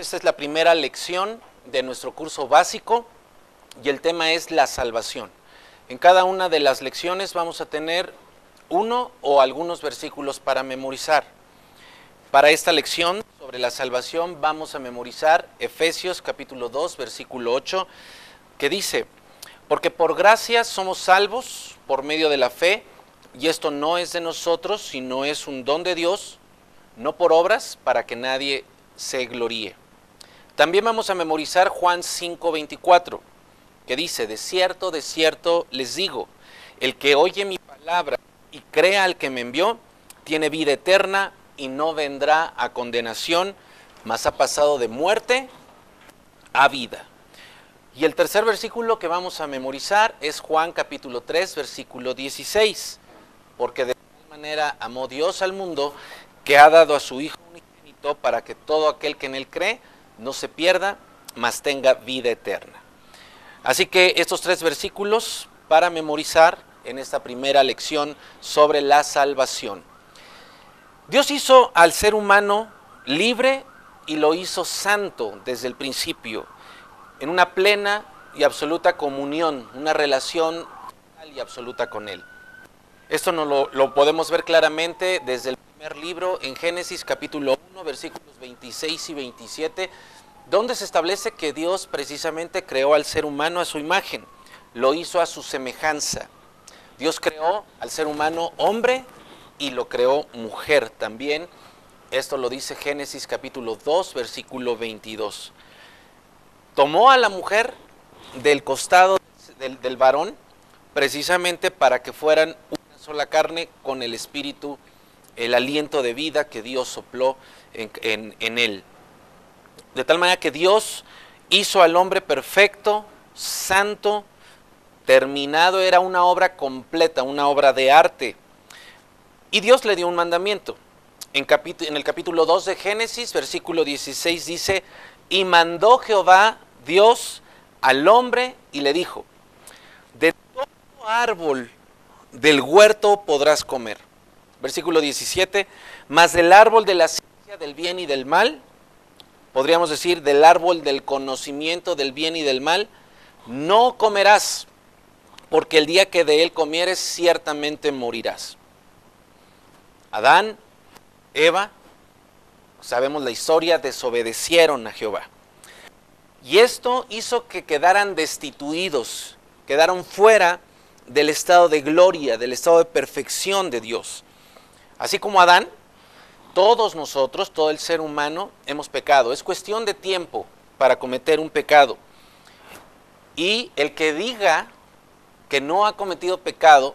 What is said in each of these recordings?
Esta es la primera lección de nuestro curso básico y el tema es la salvación. En cada una de las lecciones vamos a tener uno o algunos versículos para memorizar. Para esta lección sobre la salvación vamos a memorizar Efesios capítulo 2, versículo 8, que dice: porque por gracia somos salvos por medio de la fe, y esto no es de nosotros, sino es un don de Dios, no por obras, para que nadie se gloríe. También vamos a memorizar Juan 5:24, que dice: de cierto les digo, el que oye mi palabra y crea al que me envió, tiene vida eterna y no vendrá a condenación, mas ha pasado de muerte a vida. Y el tercer versículo que vamos a memorizar es Juan capítulo 3, versículo 16, porque de tal manera amó Dios al mundo, que ha dado a su Hijo unigénito, para que todo aquel que en él cree no se pierda, mas tenga vida eterna. Así que estos tres versículos para memorizar en esta primera lección sobre la salvación. Dios hizo al ser humano libre y lo hizo santo desde el principio, en una plena y absoluta comunión, una relación total y absoluta con Él. Esto lo podemos ver claramente desde el primer libro, en Génesis capítulo 1, versículos 26 y 27, donde se establece que Dios precisamente creó al ser humano a su imagen, lo hizo a su semejanza. Dios creó al ser humano hombre y lo creó mujer también. Esto lo dice Génesis capítulo 2, versículo 22. Tomó a la mujer del costado del varón precisamente para que fueran una sola carne con el espíritu, el aliento de vida que Dios sopló en él. De tal manera que Dios hizo al hombre perfecto, santo, terminado, era una obra completa, una obra de arte. Y Dios le dio un mandamiento. En el capítulo 2 de Génesis, versículo 16 dice: y mandó Jehová Dios al hombre y le dijo: de todo árbol del huerto podrás comer. Versículo 17, mas del árbol de la ciencia del bien y del mal, podríamos decir del árbol del conocimiento del bien y del mal, no comerás, porque el día que de él comieres ciertamente morirás. Adán, Eva, sabemos la historia, desobedecieron a Jehová. Y esto hizo que quedaran destituidos, quedaron fuera del estado de gloria, del estado de perfección de Dios. Así como Adán, todos nosotros, todo el ser humano, hemos pecado. Es cuestión de tiempo para cometer un pecado. Y el que diga que no ha cometido pecado,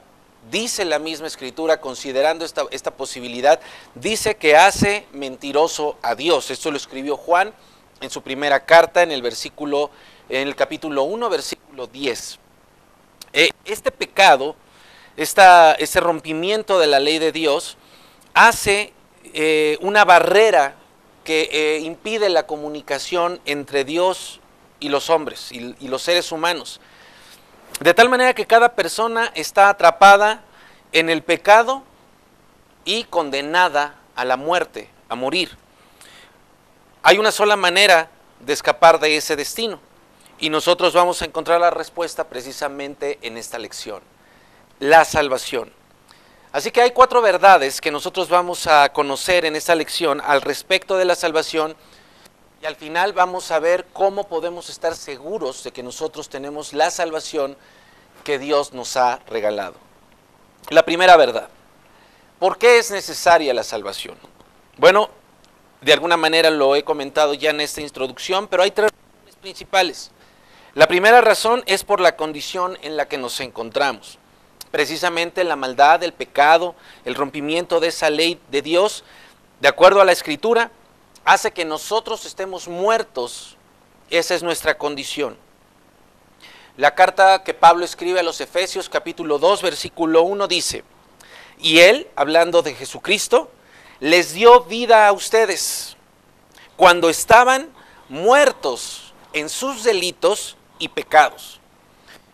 dice la misma Escritura, considerando esta posibilidad, dice que hace mentiroso a Dios. Esto lo escribió Juan en su primera carta, en el capítulo 1, versículo 10. Este pecado, este rompimiento de la ley de Dios, hace una barrera que impide la comunicación entre Dios y los hombres y los seres humanos. De tal manera que cada persona está atrapada en el pecado y condenada a la muerte, a morir. Hay una sola manera de escapar de ese destino, y nosotros vamos a encontrar la respuesta precisamente en esta lección: la salvación. Así que hay 4 verdades que nosotros vamos a conocer en esta lección al respecto de la salvación, y al final vamos a ver cómo podemos estar seguros de que nosotros tenemos la salvación que Dios nos ha regalado. La primera verdad: ¿por qué es necesaria la salvación? Bueno, de alguna manera lo he comentado ya en esta introducción, pero hay 3 razones principales. La primera razón es por la condición en la que nos encontramos. Precisamente la maldad, el pecado, el rompimiento de esa ley de Dios, de acuerdo a la Escritura, hace que nosotros estemos muertos. Esa es nuestra condición. La carta que Pablo escribe a los Efesios capítulo 2, versículo 1 dice: y él, hablando de Jesucristo, les dio vida a ustedes cuando estaban muertos en sus delitos y pecados.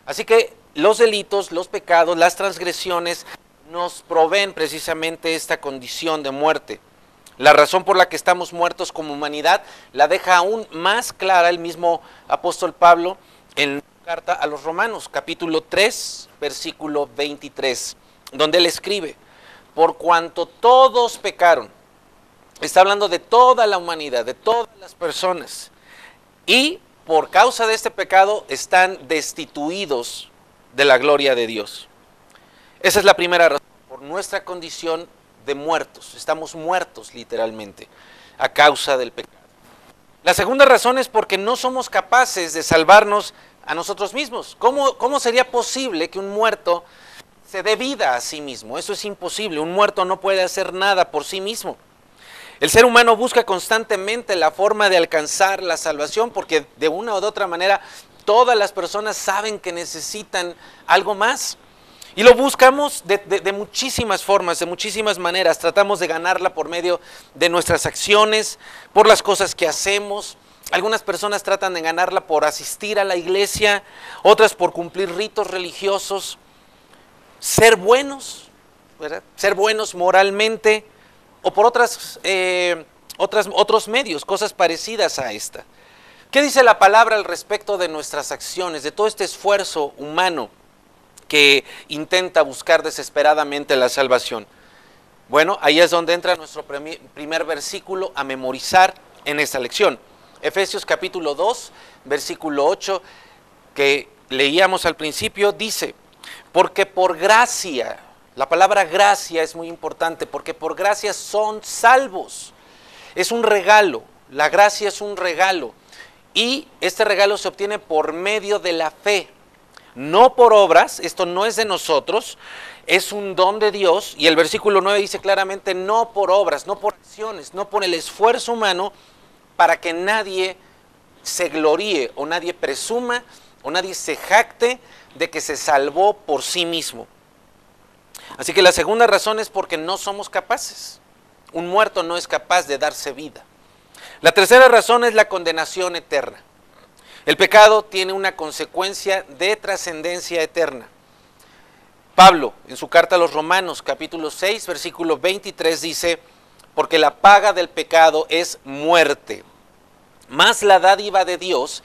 Así que los delitos, los pecados, las transgresiones nos proveen precisamente esta condición de muerte. La razón por la que estamos muertos como humanidad la deja aún más clara el mismo apóstol Pablo en la carta a los Romanos, capítulo 3, versículo 23, donde él escribe: por cuanto todos pecaron. Está hablando de toda la humanidad, de todas las personas, y por causa de este pecado están destituidos de la gloria de Dios. Esa es la primera razón, por nuestra condición de muertos. Estamos muertos literalmente a causa del pecado. La segunda razón es porque no somos capaces de salvarnos a nosotros mismos. ¿Cómo sería posible que un muerto se dé vida a sí mismo? Eso es imposible. Un muerto no puede hacer nada por sí mismo. El ser humano busca constantemente la forma de alcanzar la salvación, porque de una u otra manera todas las personas saben que necesitan algo más. Y lo buscamos de muchísimas formas, de muchísimas maneras. Tratamos de ganarla por medio de nuestras acciones, por las cosas que hacemos. Algunas personas tratan de ganarla por asistir a la iglesia, otras por cumplir ritos religiosos, ser buenos, ¿verdad? Ser buenos moralmente, o por otros medios, cosas parecidas a esta. ¿Qué dice la palabra al respecto de nuestras acciones, de todo este esfuerzo humano que intenta buscar desesperadamente la salvación? Bueno, ahí es donde entra nuestro primer versículo a memorizar en esta lección. Efesios capítulo 2, versículo 8, que leíamos al principio, dice: porque por gracia, la palabra gracia es muy importante, porque por gracia son salvos. Es un regalo, la gracia es un regalo, y este regalo se obtiene por medio de la fe. No por obras, esto no es de nosotros, es un don de Dios, y el versículo 9 dice claramente: no por obras, no por acciones, no por el esfuerzo humano, para que nadie se gloríe, o nadie presuma, o nadie se jacte de que se salvó por sí mismo. Así que la segunda razón es porque no somos capaces. Un muerto no es capaz de darse vida. La tercera razón es la condenación eterna. El pecado tiene una consecuencia de trascendencia eterna. Pablo, en su carta a los Romanos, capítulo 6, versículo 23, dice: porque la paga del pecado es muerte, mas la dádiva de Dios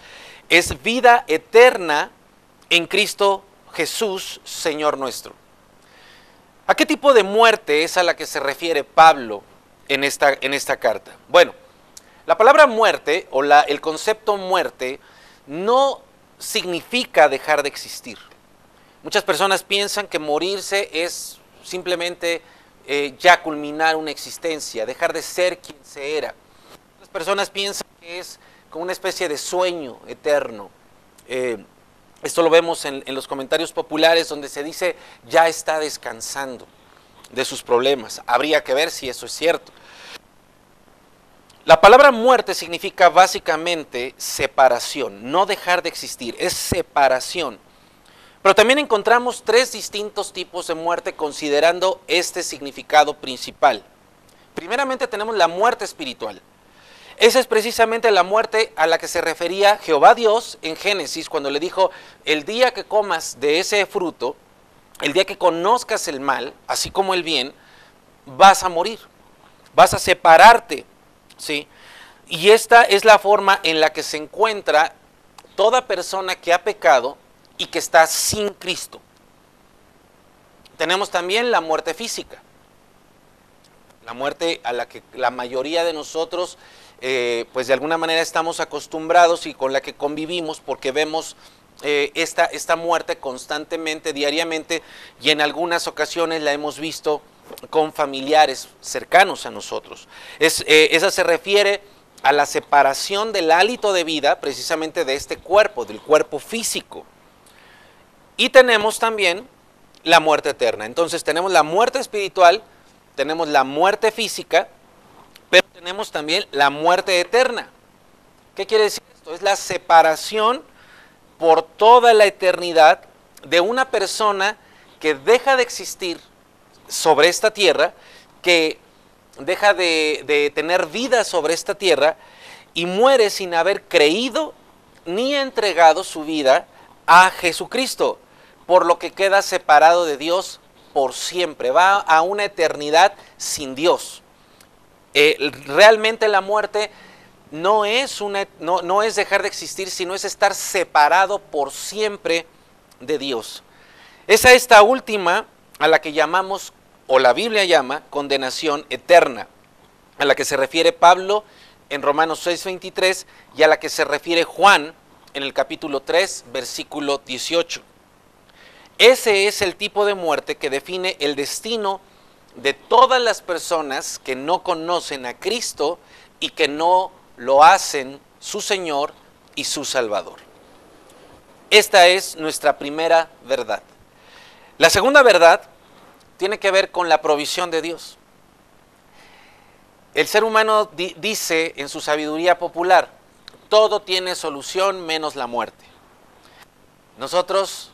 es vida eterna en Cristo Jesús, Señor nuestro. ¿A qué tipo de muerte es a la que se refiere Pablo en esta carta? Bueno, la palabra muerte o el concepto muerte no significa dejar de existir. Muchas personas piensan que morirse es simplemente ya culminar una existencia, dejar de ser quien se era. Las personas piensan que es como una especie de sueño eterno. Esto lo vemos en los comentarios populares, donde se dice: ya está descansando de sus problemas. Habría que ver si eso es cierto. La palabra muerte significa básicamente separación, no dejar de existir, es separación. Pero también encontramos tres distintos tipos de muerte considerando este significado principal. Primeramente tenemos la muerte espiritual. Esa es precisamente la muerte a la que se refería Jehová Dios en Génesis, cuando le dijo: el día que comas de ese fruto, el día que conozcas el mal, así como el bien, vas a morir, vas a separarte, ¿sí? Y esta es la forma en la que se encuentra toda persona que ha pecado y que está sin Cristo. Tenemos también la muerte física, la muerte a la que la mayoría de nosotros pues de alguna manera estamos acostumbrados y con la que convivimos, porque vemos esta muerte constantemente, diariamente, y en algunas ocasiones la hemos visto con familiares cercanos a nosotros. Esa se refiere a la separación del hálito de vida, precisamente de este cuerpo, del cuerpo físico. Y tenemos también la muerte eterna. Entonces tenemos la muerte espiritual, tenemos la muerte física, pero tenemos también la muerte eterna. ¿Qué quiere decir esto? Es la separación por toda la eternidad de una persona que deja de existir sobre esta tierra, que deja de tener vida sobre esta tierra y muere sin haber creído ni entregado su vida a Jesucristo, por lo que queda separado de Dios por siempre, va a una eternidad sin Dios. Realmente la muerte no es dejar de existir, sino es estar separado por siempre de Dios. Es a esta última a la que llamamos, o la Biblia llama, condenación eterna, a la que se refiere Pablo en Romanos 6:23 y a la que se refiere Juan en el capítulo 3, versículo 18. Ese es el tipo de muerte que define el destino de todas las personas que no conocen a Cristo y que no lo hacen su Señor y su Salvador. Esta es nuestra primera verdad. La segunda verdad tiene que ver con la provisión de Dios. El ser humano dice en su sabiduría popular, todo tiene solución menos la muerte. Nosotros,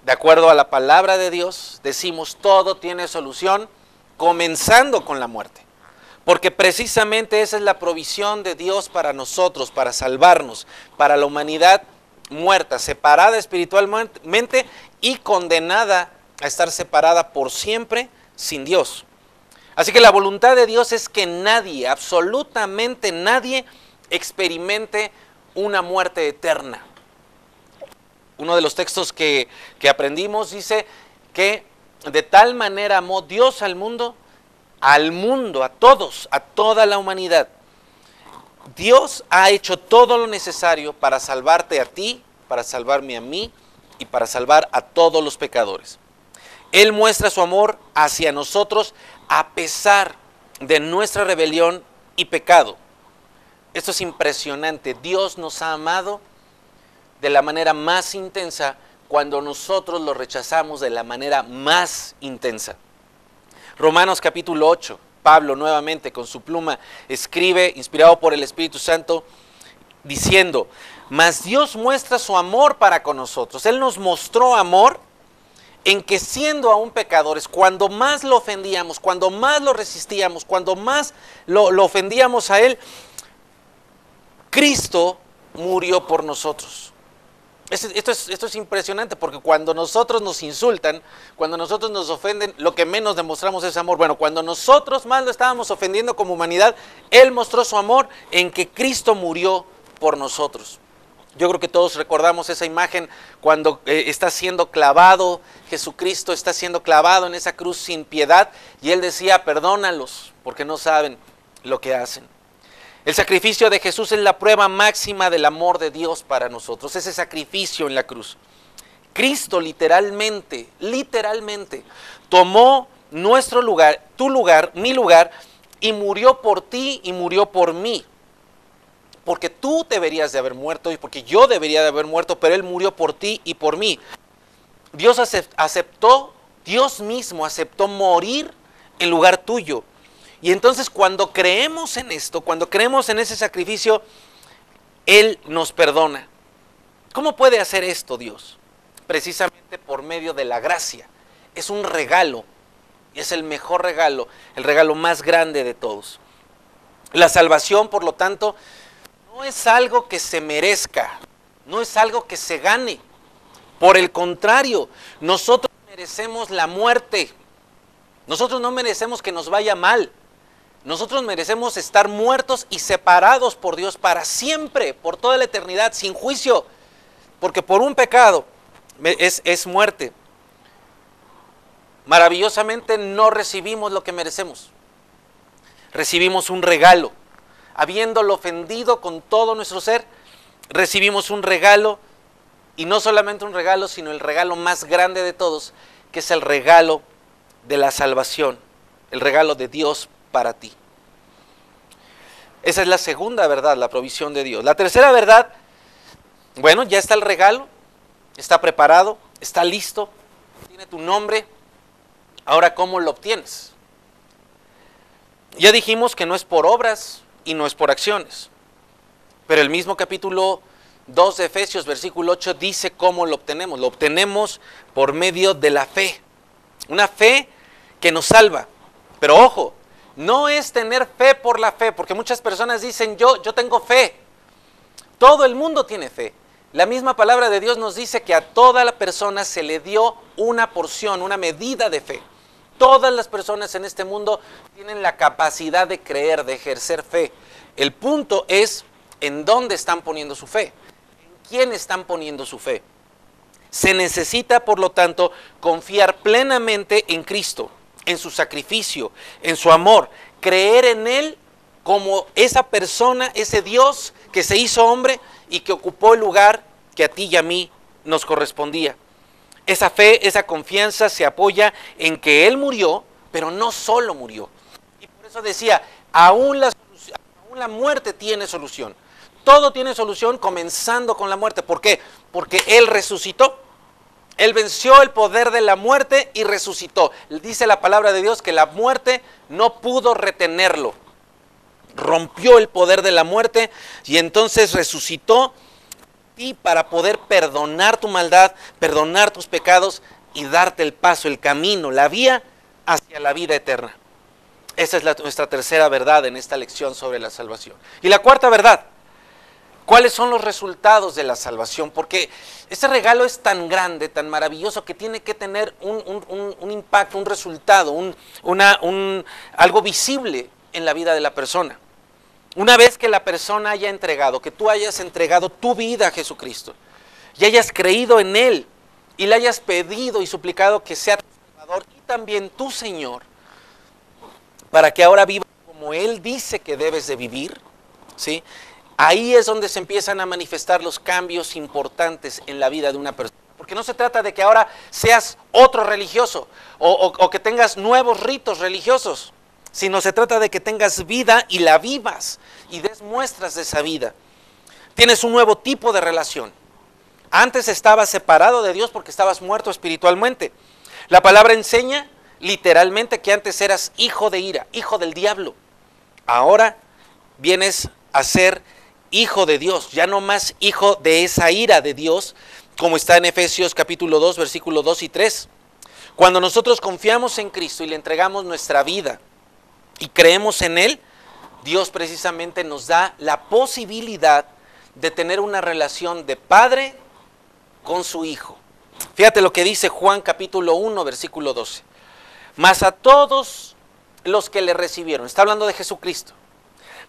de acuerdo a la palabra de Dios, decimos todo tiene solución, comenzando con la muerte. Porque precisamente esa es la provisión de Dios para nosotros, para salvarnos, para la humanidad muerta, separada espiritualmente y condenada a estar separada por siempre sin Dios. Así que la voluntad de Dios es que nadie, absolutamente nadie, experimente una muerte eterna. Uno de los textos que aprendimos dice que de tal manera amó Dios al mundo, a todos, a toda la humanidad. Dios ha hecho todo lo necesario para salvarte a ti, para salvarme a mí y para salvar a todos los pecadores. Él muestra su amor hacia nosotros a pesar de nuestra rebelión y pecado. Esto es impresionante. Dios nos ha amado de la manera más intensa cuando nosotros lo rechazamos de la manera más intensa. Romanos capítulo 8, Pablo nuevamente con su pluma escribe, inspirado por el Espíritu Santo, diciendo, mas Dios muestra su amor para con nosotros. Él nos mostró amor en que siendo aún pecadores, cuando más lo ofendíamos, cuando más lo resistíamos, cuando más lo ofendíamos a Él, Cristo murió por nosotros. Esto es impresionante porque cuando nosotros nos insultan, cuando nosotros nos ofenden, lo que menos demostramos es amor. Bueno, cuando nosotros más lo estábamos ofendiendo como humanidad, Él mostró su amor en que Cristo murió por nosotros. Yo creo que todos recordamos esa imagen cuando está siendo clavado, Jesucristo está siendo clavado en esa cruz sin piedad y Él decía, perdónalos porque no saben lo que hacen. El sacrificio de Jesús es la prueba máxima del amor de Dios para nosotros, ese sacrificio en la cruz. Cristo literalmente, tomó nuestro lugar, tu lugar, mi lugar, y murió por ti y murió por mí. Porque tú deberías de haber muerto y porque yo debería de haber muerto, pero Él murió por ti y por mí. Dios mismo aceptó morir en lugar tuyo. Y entonces cuando creemos en esto, cuando creemos en ese sacrificio, Él nos perdona. ¿Cómo puede hacer esto Dios? Precisamente por medio de la gracia. Es un regalo, y es el mejor regalo, el regalo más grande de todos. La salvación, por lo tanto, no es algo que se merezca, no es algo que se gane. Por el contrario, nosotros merecemos la muerte. Nosotros no merecemos que nos vaya mal. Nosotros merecemos estar muertos y separados por Dios para siempre, por toda la eternidad, sin juicio. Porque por un pecado es muerte. Maravillosamente no recibimos lo que merecemos. Recibimos un regalo. Habiéndolo ofendido con todo nuestro ser, recibimos un regalo, y no solamente un regalo, sino el regalo más grande de todos, que es el regalo de la salvación, el regalo de Dios para ti. Esa es la segunda verdad, la provisión de Dios. La tercera verdad, bueno, ya está el regalo, está preparado, está listo, tiene tu nombre. Ahora, ¿cómo lo obtienes? Ya dijimos que no es por obras y no es por acciones, pero el mismo capítulo 2 de Efesios, versículo 8, dice cómo lo obtenemos. Lo obtenemos por medio de la fe, una fe que nos salva. Pero ojo, no es tener fe por la fe, porque muchas personas dicen, yo tengo fe. Todo el mundo tiene fe. La misma palabra de Dios nos dice que a toda la persona se le dio una porción, una medida de fe. Todas las personas en este mundo tienen la capacidad de creer, de ejercer fe. El punto es en dónde están poniendo su fe, en quién están poniendo su fe. Se necesita, por lo tanto, confiar plenamente en Cristo, en su sacrificio, en su amor, creer en Él como esa persona, ese Dios que se hizo hombre y que ocupó el lugar que a ti y a mí nos correspondía. Esa fe, esa confianza se apoya en que Él murió, pero no solo murió. Y por eso decía, aún la muerte tiene solución. Todo tiene solución comenzando con la muerte. ¿Por qué? Porque Él resucitó. Él venció el poder de la muerte y resucitó. Dice la palabra de Dios que la muerte no pudo retenerlo. Rompió el poder de la muerte y entonces resucitó y para poder perdonar tu maldad, perdonar tus pecados y darte el paso, el camino, la vía hacia la vida eterna. Esa es nuestra tercera verdad en esta lección sobre la salvación. Y la cuarta verdad, ¿cuáles son los resultados de la salvación? Porque ese regalo es tan grande, tan maravilloso, que tiene que tener un impacto, un resultado, algo visible en la vida de la persona. Una vez que la persona haya entregado, que tú hayas entregado tu vida a Jesucristo y hayas creído en Él y le hayas pedido y suplicado que sea tu Salvador y también tu Señor, para que ahora vivas como Él dice que debes de vivir, ¿sí? Ahí es donde se empiezan a manifestar los cambios importantes en la vida de una persona. Porque no se trata de que ahora seas otro religioso o que tengas nuevos ritos religiosos, sino se trata de que tengas vida y la vivas y des muestras de esa vida. Tienes un nuevo tipo de relación. Antes estabas separado de Dios porque estabas muerto espiritualmente. La palabra enseña literalmente que antes eras hijo de ira, hijo del diablo. Ahora vienes a ser hijo de Dios, ya no más hijo de esa ira de Dios, como está en Efesios capítulo 2, versículos 2 y 3. Cuando nosotros confiamos en Cristo y le entregamos nuestra vida y creemos en Él, Dios precisamente nos da la posibilidad de tener una relación de padre con su hijo. Fíjate lo que dice Juan capítulo 1, versículo 12. Mas a todos los que le recibieron, está hablando de Jesucristo,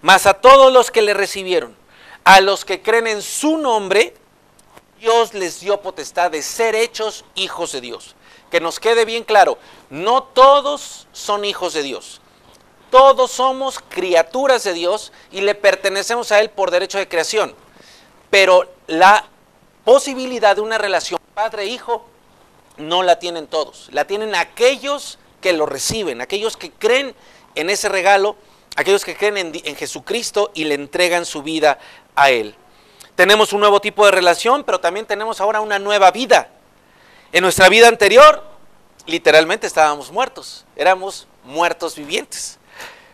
mas a todos los que le recibieron, a los que creen en su nombre, Dios les dio potestad de ser hechos hijos de Dios. Que nos quede bien claro, no todos son hijos de Dios. Todos somos criaturas de Dios y le pertenecemos a Él por derecho de creación. Pero la posibilidad de una relación padre-hijo no la tienen todos. La tienen aquellos que lo reciben, aquellos que creen en ese regalo, aquellos que creen en Jesucristo y le entregan su vida a Él. Tenemos un nuevo tipo de relación, pero también tenemos ahora una nueva vida. En nuestra vida anterior, literalmente estábamos muertos, éramos muertos vivientes.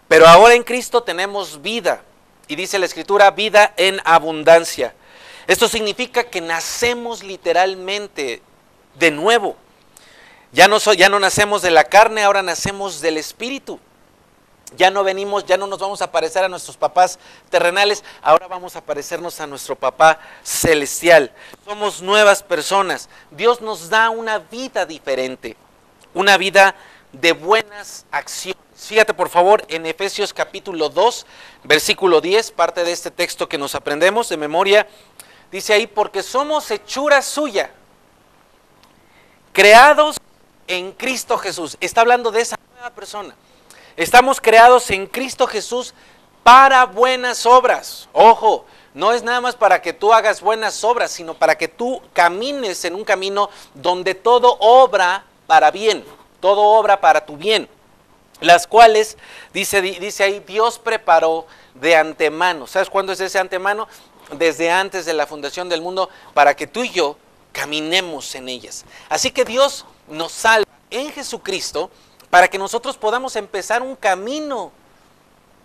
Pero ahora en Cristo tenemos vida, y dice la Escritura, vida en abundancia. Esto significa que nacemos literalmente de nuevo. Ya no nacemos de la carne, ahora nacemos del Espíritu. Ya no nos vamos a parecer a nuestros papás terrenales, ahora vamos a parecernos a nuestro papá celestial. Somos nuevas personas. Dios nos da una vida diferente, una vida de buenas acciones. Fíjate por favor en Efesios capítulo 2, versículo 10, parte de este texto que nos aprendemos de memoria. Dice ahí, porque somos hechura suya, creados en Cristo Jesús. Está hablando de esa nueva persona. Estamos creados en Cristo Jesús para buenas obras. Ojo, no es nada más para que tú hagas buenas obras, sino para que tú camines en un camino donde todo obra para bien, todo obra para tu bien. Las cuales, dice ahí, Dios preparó de antemano. ¿Sabes cuándo es ese antemano? Desde antes de la fundación del mundo, para que tú y yo caminemos en ellas. Así que Dios nos salva en Jesucristo para que nosotros podamos empezar un camino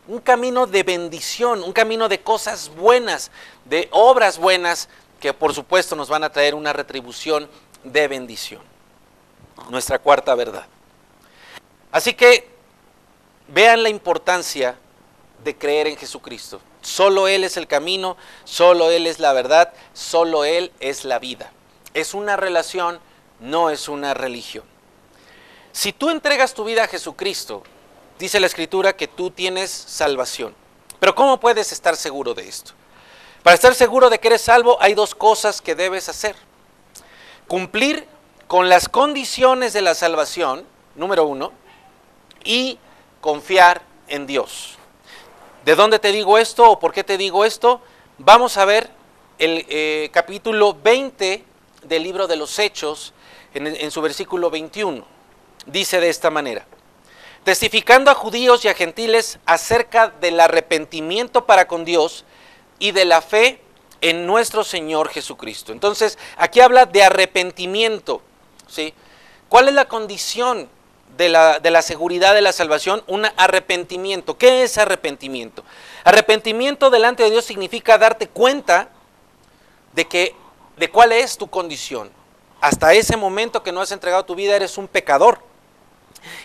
de bendición, un camino de cosas buenas, de obras buenas, que por supuesto nos van a traer una retribución de bendición. Nuestra cuarta verdad. Así que vean la importancia de creer en Jesucristo. Solo Él es el camino, solo Él es la verdad, solo Él es la vida. Es una relación, no es una religión. Si tú entregas tu vida a Jesucristo, dice la Escritura que tú tienes salvación. Pero ¿cómo puedes estar seguro de esto? Para estar seguro de que eres salvo, hay dos cosas que debes hacer. Cumplir con las condiciones de la salvación, número 1, y confiar en Dios. ¿De dónde te digo esto o por qué te digo esto? Vamos a ver el capítulo 20 del libro de los Hechos, en su versículo 21. Dice de esta manera: testificando a judíos y a gentiles acerca del arrepentimiento para con Dios y de la fe en nuestro Señor Jesucristo. Entonces, aquí habla de arrepentimiento, ¿sí? ¿Cuál es la condición de la seguridad de la salvación? Un arrepentimiento. ¿Qué es arrepentimiento? Arrepentimiento delante de Dios significa darte cuenta de cuál es tu condición. Hasta ese momento que no has entregado tu vida, eres un pecador.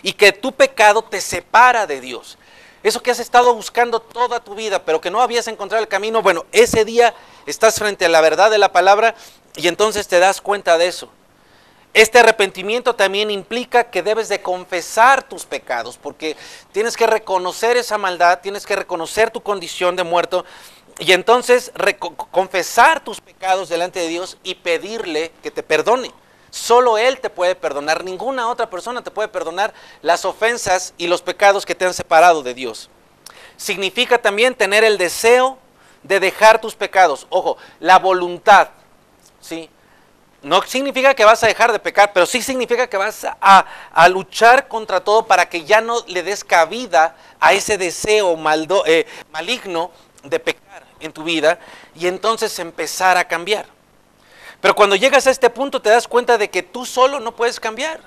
Y que tu pecado te separa de Dios. Eso que has estado buscando toda tu vida, pero que no habías encontrado el camino, bueno, ese día estás frente a la verdad de la palabra y entonces te das cuenta de eso. Este arrepentimiento también implica que debes de confesar tus pecados, porque tienes que reconocer esa maldad, tienes que reconocer tu condición de muerto y entonces confesar tus pecados delante de Dios y pedirle que te perdone. Solo Él te puede perdonar, ninguna otra persona te puede perdonar las ofensas y los pecados que te han separado de Dios. Significa también tener el deseo de dejar tus pecados. Ojo, la voluntad, ¿sí? No significa que vas a dejar de pecar, pero sí significa que vas a luchar contra todo para que ya no le des cabida a ese deseo maligno de pecar en tu vida y entonces empezar a cambiar. Pero cuando llegas a este punto te das cuenta de que tú solo no puedes cambiar.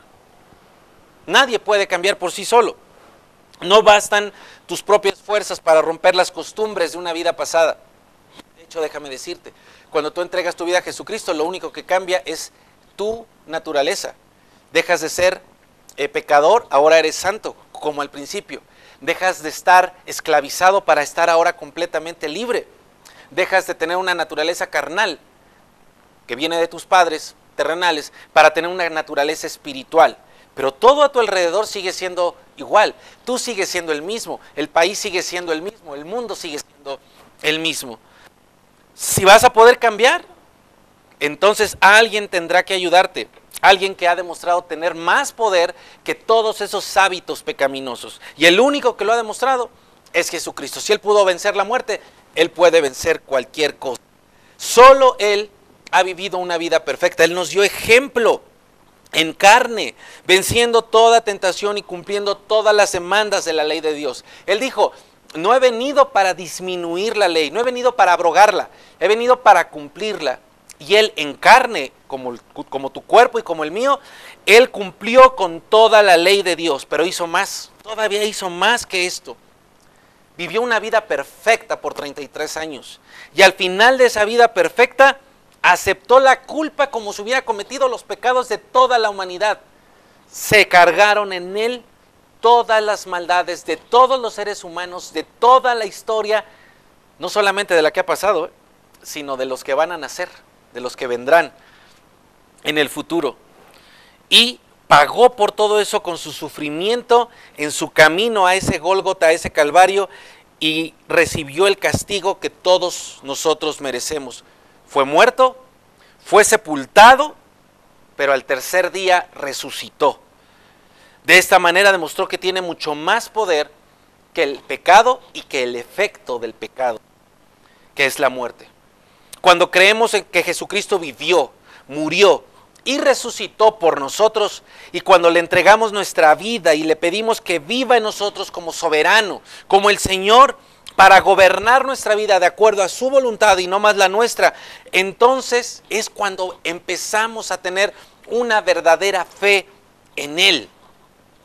Nadie puede cambiar por sí solo. No bastan tus propias fuerzas para romper las costumbres de una vida pasada. De hecho, déjame decirte, cuando tú entregas tu vida a Jesucristo, lo único que cambia es tu naturaleza. Dejas de ser pecador, ahora eres santo, como al principio. Dejas de estar esclavizado para estar ahora completamente libre. Dejas de tener una naturaleza carnal que viene de tus padres terrenales para tener una naturaleza espiritual. Pero todo a tu alrededor sigue siendo igual. Tú sigues siendo el mismo, el país sigue siendo el mismo, el mundo sigue siendo el mismo. Si vas a poder cambiar, entonces alguien tendrá que ayudarte. Alguien que ha demostrado tener más poder que todos esos hábitos pecaminosos. Y el único que lo ha demostrado es Jesucristo. Si Él pudo vencer la muerte, Él puede vencer cualquier cosa. Solo Él ha vivido una vida perfecta. Él nos dio ejemplo en carne, venciendo toda tentación y cumpliendo todas las demandas de la ley de Dios. Él dijo: no he venido para disminuir la ley, no he venido para abrogarla, he venido para cumplirla. Y Él en carne, como tu cuerpo y como el mío, Él cumplió con toda la ley de Dios, pero hizo más, todavía hizo más que esto. Vivió una vida perfecta por 33 años. Y al final de esa vida perfecta, aceptó la culpa como si hubiera cometido los pecados de toda la humanidad. Se cargaron en Él todas las maldades de todos los seres humanos, de toda la historia, no solamente de la que ha pasado, sino de los que van a nacer, de los que vendrán en el futuro. Y pagó por todo eso con su sufrimiento en su camino a ese Gólgota, a ese Calvario, y recibió el castigo que todos nosotros merecemos. Fue muerto, fue sepultado, pero al tercer día resucitó. De esta manera demostró que tiene mucho más poder que el pecado y que el efecto del pecado, que es la muerte. Cuando creemos en que Jesucristo vivió, murió y resucitó por nosotros, y cuando le entregamos nuestra vida y le pedimos que viva en nosotros como soberano, como el Señor, para gobernar nuestra vida de acuerdo a su voluntad y no más la nuestra, entonces es cuando empezamos a tener una verdadera fe en Él.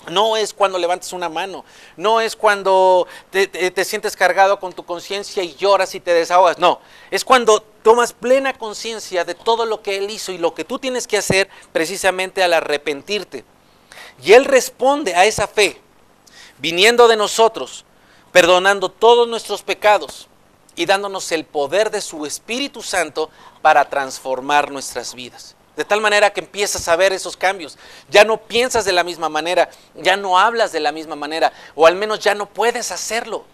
No es cuando levantas una mano, no es cuando te sientes cargado con tu conciencia y lloras y te desahogas, no, es cuando tomas plena conciencia de todo lo que Él hizo y lo que tú tienes que hacer precisamente al arrepentirte. Y Él responde a esa fe, viniendo de nosotros, perdonando todos nuestros pecados y dándonos el poder de su Espíritu Santo para transformar nuestras vidas. De tal manera que empiezas a ver esos cambios. Ya no piensas de la misma manera, ya no hablas de la misma manera, o al menos ya no puedes hacerlo.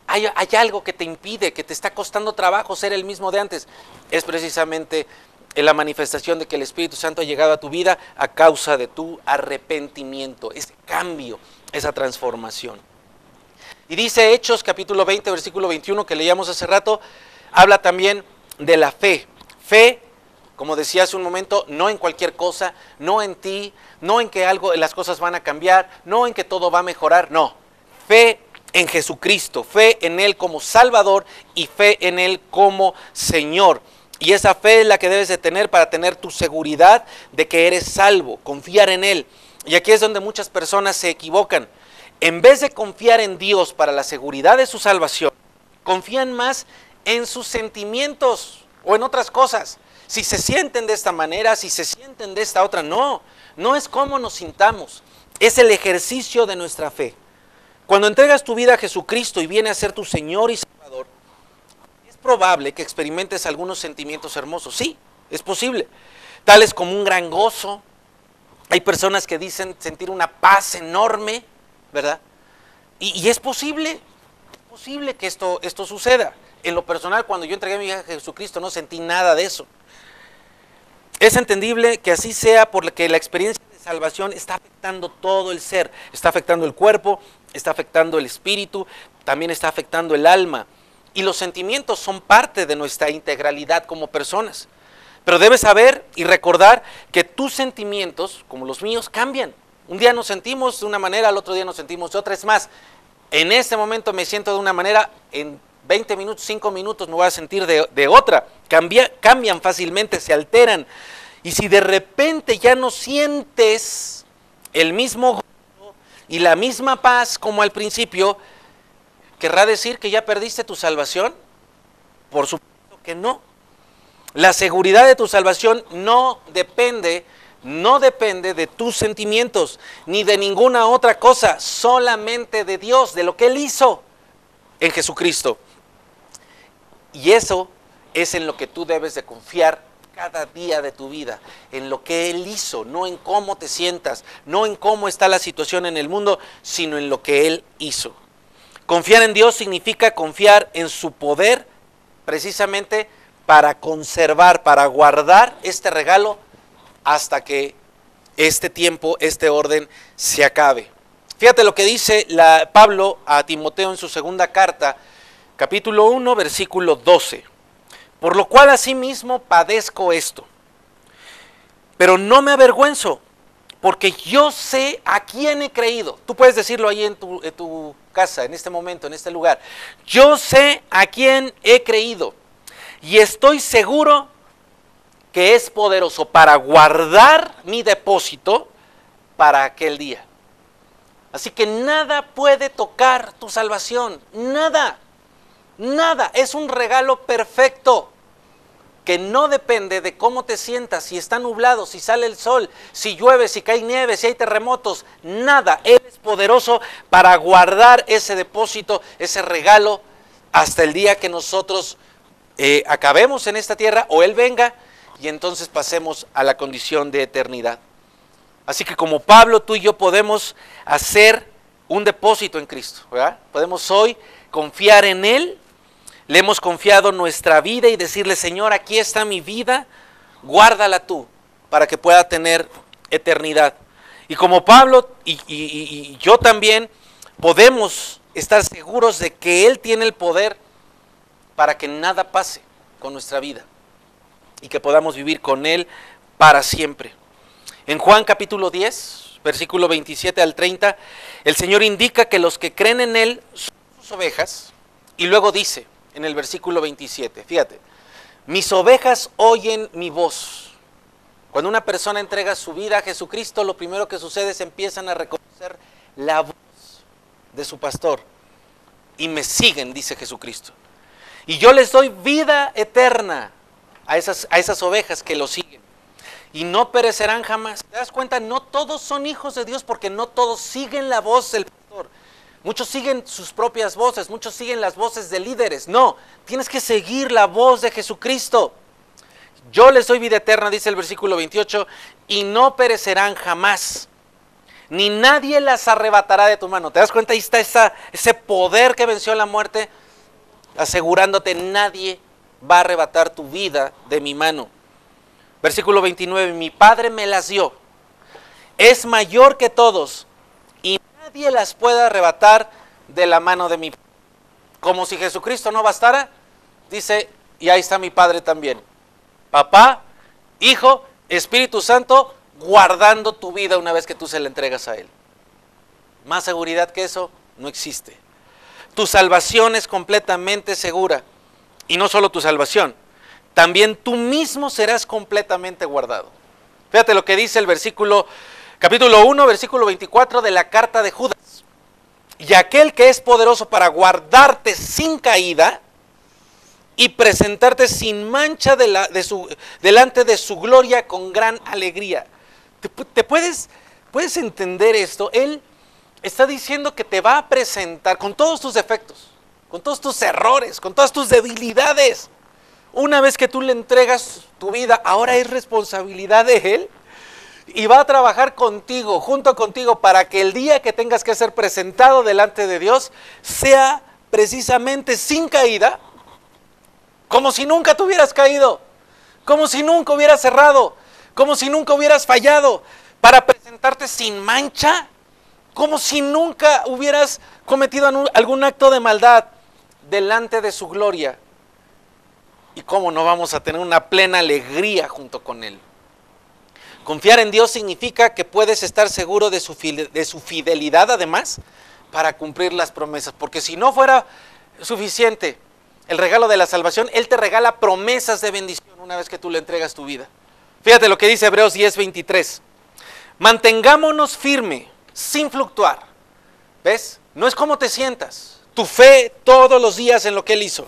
Hay algo que te impide, que te está costando trabajo ser el mismo de antes. Es precisamente la manifestación de que el Espíritu Santo ha llegado a tu vida a causa de tu arrepentimiento, ese cambio, esa transformación. Y dice Hechos capítulo 20, versículo 21, que leíamos hace rato, habla también de la fe. Fe, como decía hace un momento, no en cualquier cosa, no en ti, no en que las cosas van a cambiar, no en que todo va a mejorar, no. Fe en Jesucristo, fe en Él como Salvador y fe en Él como Señor. Y esa fe es la que debes de tener para tener tu seguridad de que eres salvo, confiar en Él. Y aquí es donde muchas personas se equivocan. En vez de confiar en Dios para la seguridad de su salvación, confían más en sus sentimientos o en otras cosas. Si se sienten de esta manera, si se sienten de esta otra, no es cómo nos sintamos, es el ejercicio de nuestra fe. Cuando entregas tu vida a Jesucristo y viene a ser tu Señor y Salvador, es probable que experimentes algunos sentimientos hermosos, sí, es posible, tales como un gran gozo. Hay personas que dicen sentir una paz enorme, ¿verdad? Y es posible que esto suceda. En lo personal, cuando yo entregué mi vida a Jesucristo, no sentí nada de eso. Es entendible que así sea porque la experiencia de salvación está afectando todo el ser, está afectando el cuerpo, está afectando el espíritu, también está afectando el alma. Y los sentimientos son parte de nuestra integralidad como personas. Pero debes saber y recordar que tus sentimientos, como los míos, cambian. Un día nos sentimos de una manera, al otro día nos sentimos de otra. Es más, en este momento me siento de una manera, en 20 minutos, 5 minutos me voy a sentir de otra. Cambian fácilmente, se alteran. Y si de repente ya no sientes el mismo gozo y la misma paz como al principio, ¿querrá decir que ya perdiste tu salvación? Por supuesto que no. La seguridad de tu salvación no depende de tus sentimientos, ni de ninguna otra cosa, solamente de Dios, de lo que Él hizo en Jesucristo. Y eso es en lo que tú debes de confiar cada día de tu vida, en lo que Él hizo, no en cómo te sientas, no en cómo está la situación en el mundo, sino en lo que Él hizo. Confiar en Dios significa confiar en su poder, precisamente para conservar, para guardar este regalo hasta que este tiempo, este orden se acabe. Fíjate lo que dice Pablo a Timoteo en su segunda carta, capítulo 1, versículo 12. Por lo cual asimismo padezco esto, pero no me avergüenzo, porque yo sé a quién he creído. Tú puedes decirlo ahí en tu casa, en este momento, en este lugar. Yo sé a quién he creído y estoy seguro que es poderoso para guardar mi depósito para aquel día. Así que nada puede tocar tu salvación, nada, es un regalo perfecto que no depende de cómo te sientas, si está nublado, si sale el sol, si llueve, si cae nieve, si hay terremotos, nada. Él es poderoso para guardar ese depósito, ese regalo, hasta el día que nosotros acabemos en esta tierra o Él venga y entonces pasemos a la condición de eternidad. Así que como Pablo, tú y yo podemos hacer un depósito en Cristo, ¿verdad? Podemos hoy confiar en Él. Le hemos confiado nuestra vida y decirle, Señor, aquí está mi vida, guárdala tú para que pueda tener eternidad. Y como Pablo y yo también podemos estar seguros de que Él tiene el poder para que nada pase con nuestra vida y que podamos vivir con Él para siempre. En Juan capítulo 10, versículo 27 al 30, el Señor indica que los que creen en Él son sus ovejas y luego dice, en el versículo 27, fíjate, mis ovejas oyen mi voz. Cuando una persona entrega su vida a Jesucristo, lo primero que sucede es empiezan a reconocer la voz de su pastor. Y me siguen, dice Jesucristo. Y yo les doy vida eterna a esas ovejas que lo siguen. Y no perecerán jamás. ¿Te das cuenta? No todos son hijos de Dios porque no todos siguen la voz del pastor. Muchos siguen sus propias voces, muchos siguen las voces de líderes. No, tienes que seguir la voz de Jesucristo. Yo les doy vida eterna, dice el versículo 28, y no perecerán jamás, ni nadie las arrebatará de tu mano. ¿Te das cuenta? Ahí está ese poder que venció la muerte, asegurándote, nadie va a arrebatar tu vida de mi mano. Versículo 29, mi Padre me las dio, es mayor que todos, y nadie las puede arrebatar de la mano de mi Padre. Como si Jesucristo no bastara, dice, y ahí está mi Padre también. Papá, Hijo, Espíritu Santo, guardando tu vida una vez que tú se la entregas a Él. Más seguridad que eso no existe. Tu salvación es completamente segura. Y no solo tu salvación, también tú mismo serás completamente guardado. Fíjate lo que dice el capítulo 1, versículo 24 de la carta de Judas. Y aquel que es poderoso para guardarte sin caída y presentarte sin mancha delante de su gloria con gran alegría. ¿Te puedes entender esto? Él está diciendo que te va a presentar con todos tus defectos, con todos tus errores, con todas tus debilidades. Una vez que tú le entregas tu vida, ahora es responsabilidad de Él. Y va a trabajar contigo, junto contigo, para que el día que tengas que ser presentado delante de Dios, sea precisamente sin caída, como si nunca te hubieras caído, como si nunca hubieras errado, como si nunca hubieras fallado, para presentarte sin mancha, como si nunca hubieras cometido algún acto de maldad delante de su gloria. Y cómo no vamos a tener una plena alegría junto con Él. Confiar en Dios significa que puedes estar seguro de su fidelidad, además, para cumplir las promesas. Porque si no fuera suficiente el regalo de la salvación, Él te regala promesas de bendición una vez que tú le entregas tu vida. Fíjate lo que dice Hebreos 10:23. Mantengámonos firme, sin fluctuar. ¿Ves? No es como te sientas. Tu fe todos los días en lo que Él hizo.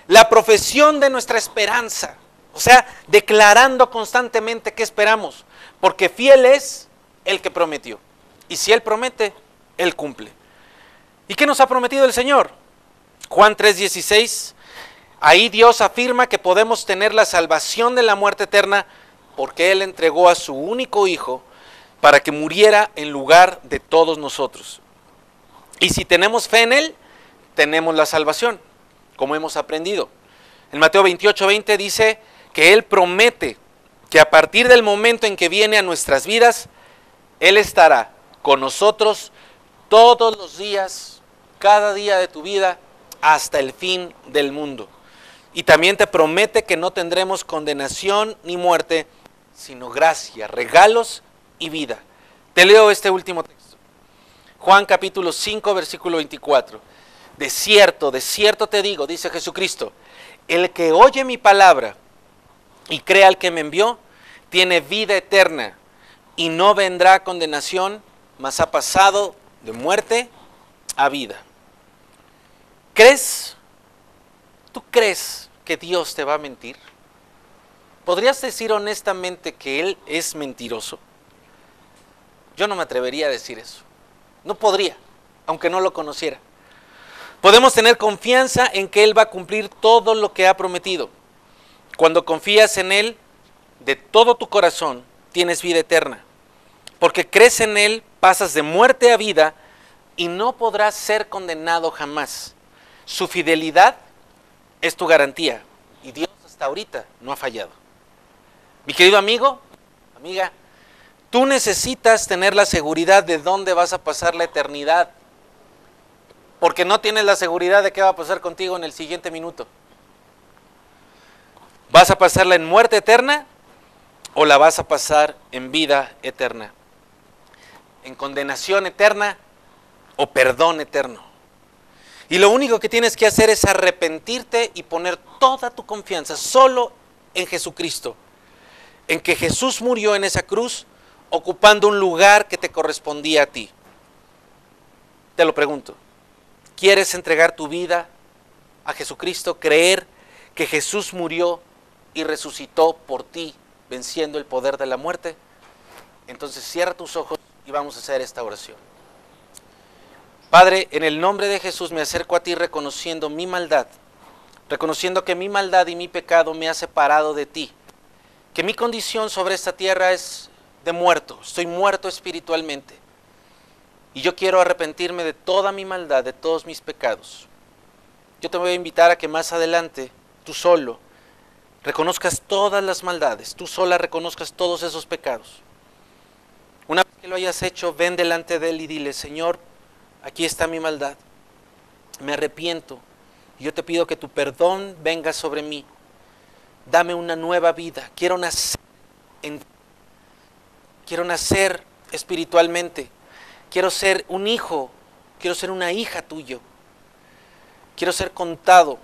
La profesión de nuestra esperanza. O sea, declarando constantemente que esperamos. Porque fiel es el que prometió. Y si Él promete, Él cumple. ¿Y qué nos ha prometido el Señor? Juan 3:16. Ahí Dios afirma que podemos tener la salvación de la muerte eterna porque Él entregó a su único Hijo para que muriera en lugar de todos nosotros. Y si tenemos fe en Él, tenemos la salvación, como hemos aprendido. En Mateo 28:20 dice que Él promete que a partir del momento en que viene a nuestras vidas, Él estará con nosotros todos los días, cada día de tu vida, hasta el fin del mundo. Y también te promete que no tendremos condenación ni muerte, sino gracia, regalos y vida. Te leo este último texto. Juan capítulo 5, versículo 24. De cierto te digo, dice Jesucristo, el que oye mi palabra y crea al que me envió, tiene vida eterna y no vendrá condenación, mas ha pasado de muerte a vida. ¿Tú crees que Dios te va a mentir? ¿Podrías decir honestamente que Él es mentiroso? Yo no me atrevería a decir eso. No podría, aunque no lo conociera. Podemos tener confianza en que Él va a cumplir todo lo que ha prometido. Cuando confías en Él, de todo tu corazón, tienes vida eterna. Porque crees en Él, pasas de muerte a vida y no podrás ser condenado jamás. Su fidelidad es tu garantía y Dios hasta ahorita no ha fallado. Mi querido amigo, amiga, tú necesitas tener la seguridad de dónde vas a pasar la eternidad. Porque no tienes la seguridad de qué va a pasar contigo en el siguiente minuto. ¿Vas a pasarla en muerte eterna o la vas a pasar en vida eterna? ¿En condenación eterna o perdón eterno? Y lo único que tienes que hacer es arrepentirte y poner toda tu confianza solo en Jesucristo. En que Jesús murió en esa cruz ocupando un lugar que te correspondía a ti. Te lo pregunto. ¿Quieres entregar tu vida a Jesucristo? ¿Creer que Jesús murió y resucitó por ti, venciendo el poder de la muerte? Entonces cierra tus ojos y vamos a hacer esta oración. Padre, en el nombre de Jesús me acerco a ti reconociendo mi maldad, reconociendo que mi maldad y mi pecado me ha separado de ti que mi condición sobre esta tierra es de muerto, estoy muerto espiritualmente. Y yo quiero arrepentirme de toda mi maldad, de todos mis pecados. Yo te voy a invitar a que más adelante, tú solo, reconozcas todas las maldades, tú sola reconozcas todos esos pecados. Una vez que lo hayas hecho, ven delante de Él y dile: Señor, aquí está mi maldad, me arrepiento, y yo te pido que tu perdón venga sobre mí. Dame una nueva vida, quiero nacer espiritualmente, quiero ser un hijo, quiero ser una hija tuyo, quiero ser contado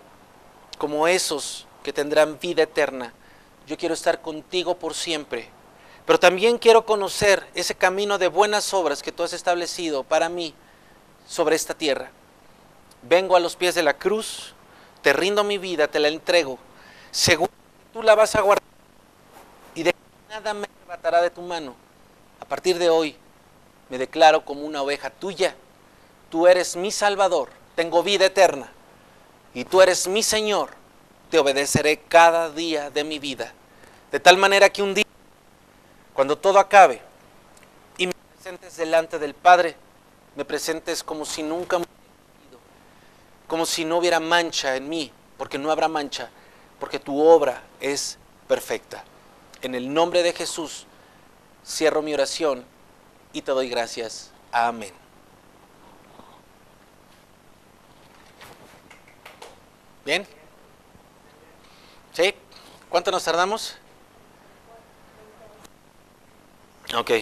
como esos que tendrán vida eterna. Yo quiero estar contigo por siempre, pero también quiero conocer ese camino de buenas obras que tú has establecido para mí sobre esta tierra. Vengo a los pies de la cruz, te rindo mi vida, te la entrego, seguro que tú la vas a guardar y de nada me arrebatará de tu mano. A partir de hoy me declaro como una oveja tuya, tú eres mi Salvador, tengo vida eterna y tú eres mi Señor, te obedeceré cada día de mi vida, de tal manera que un día, cuando todo acabe y me presentes delante del Padre, me presentes como si nunca me hubiera ido, como si no hubiera mancha en mí, porque no habrá mancha, porque tu obra es perfecta. En el nombre de Jesús cierro mi oración y te doy gracias. Amén. ¿Bien? ¿Sí? ¿Cuánto nos tardamos? Ok.